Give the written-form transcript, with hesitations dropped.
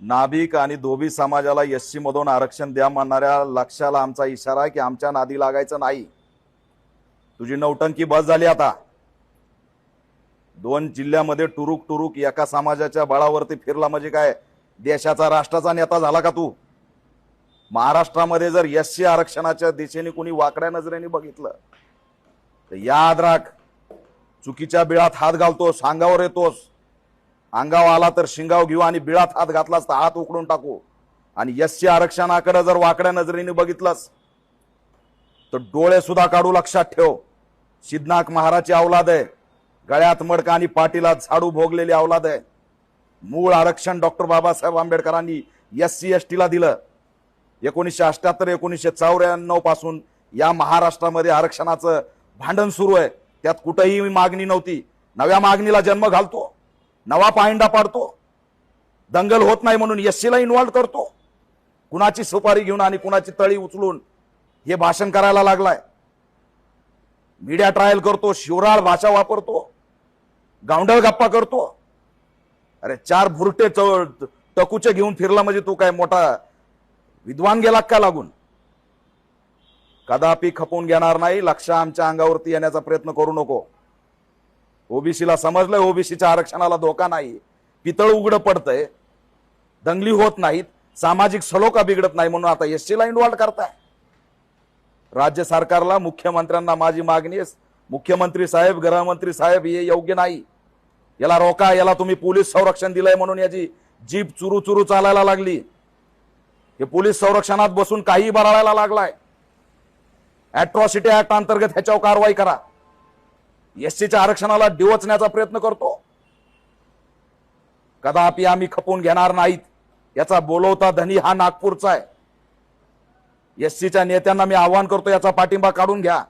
नाभिक आणि धोबी समाजाला एससी मधून आरक्षण द्या म्हणणाऱ्या लक्षाला आमचा इशारा आहे की आमच्या नादी लागायचं नाही। तुझी नौटंकी बस झाली आता। 2 जिल्ह्यामध्ये टुरुक टुरुक एका समाजाच्या बळावरती फिरला म्हणजे काय देशाचा राष्ट्राचा नेता झाला का तू? महाराष्ट्रामध्ये जर एससी आरक्षणाच्या दिशेने कुणी वाकड्या नजरेने बघितलं तर याद राख, चुकीच्या बिळात हात घालतोस, अंगावर येतोस। अंगाव आला तर शिंगाव घेऊ आणि बिळात हात घातलास तर हात उकडून टाकू। आणि एससी आरक्षणाकडे जर वाकड्या नजरेने बघितलंस तर डोळे सुद्धा काढू, लक्षात ठेव। सिद्धनाथ महाराजची औलाद आहे, गळ्यात मडका आणि पाठीला झाडू भोगलेली औलाद आहे। मूळ आरक्षण डॉक्टर बाबासाहेब आंबेडकरांनी एससी एसटीला दिलं। 1978 1994 पासून या महाराष्ट्रामध्ये आरक्षणाचं भांडण सुरू आहे। त्यात कुठेही मागणी नव्हती। नव्या मागणीला जन्म घालतो, नवा पायंडा पाडतो, दंगल होत नाही म्हणून एससीला इन्व्हॉल्व करतो। कुणाची सुपारी घेऊन आणि कुणाची तळी उचलून हे भाषण करायला लागलाय। मीडिया ट्रायल करतो, शिवराळ भाषा वापरतो, गावंढळ गप्पा करतो। अरे 4 भुरटे टकूचे घेऊन फिरला म्हणजे तू काय मोठा विद्वान गेला का लागून? कदापि खपवून घेणार नाही। लक्ष आमच्या अंगावरती येण्याचा प्रयत्न करू नको। ओबीसीला समजलंय ओबीसीच्या आरक्षणाला धोका नाही, पितळ उघड पडतंय, दंगली होत नाहीत, सामाजिक सलोखा बिघडत नाही म्हणून आता एससीला इन्व्हॉल्व करताय। राज्य सरकारला, मुख्यमंत्र्यांना माझी मागणी आहे, मुख्यमंत्री साहेब, गृहमंत्री साहेब, हे योग्य नाही। याला रोका। याला तुम्ही पोलीस संरक्षण दिलंय म्हणून याची जीप चुरू चुरू चालायला लागली। हे पोलीस संरक्षणात बसून काही बराळायला लागलाय। अॅट्रॉसिटी ऍक्ट अंतर्गत ह्याच्यावर कारवाई करा। एससीच्या आरक्षणाला डिवचण्याचा प्रयत्न करतो। कदापि आम्ही खपवून घेणार नाहीत। याचा बोलवता धनी हा नागपूरचा आहे। एससीच्या नेत्यांना मी आवाहन करतो, याचा पाठिंबा काढून घ्या।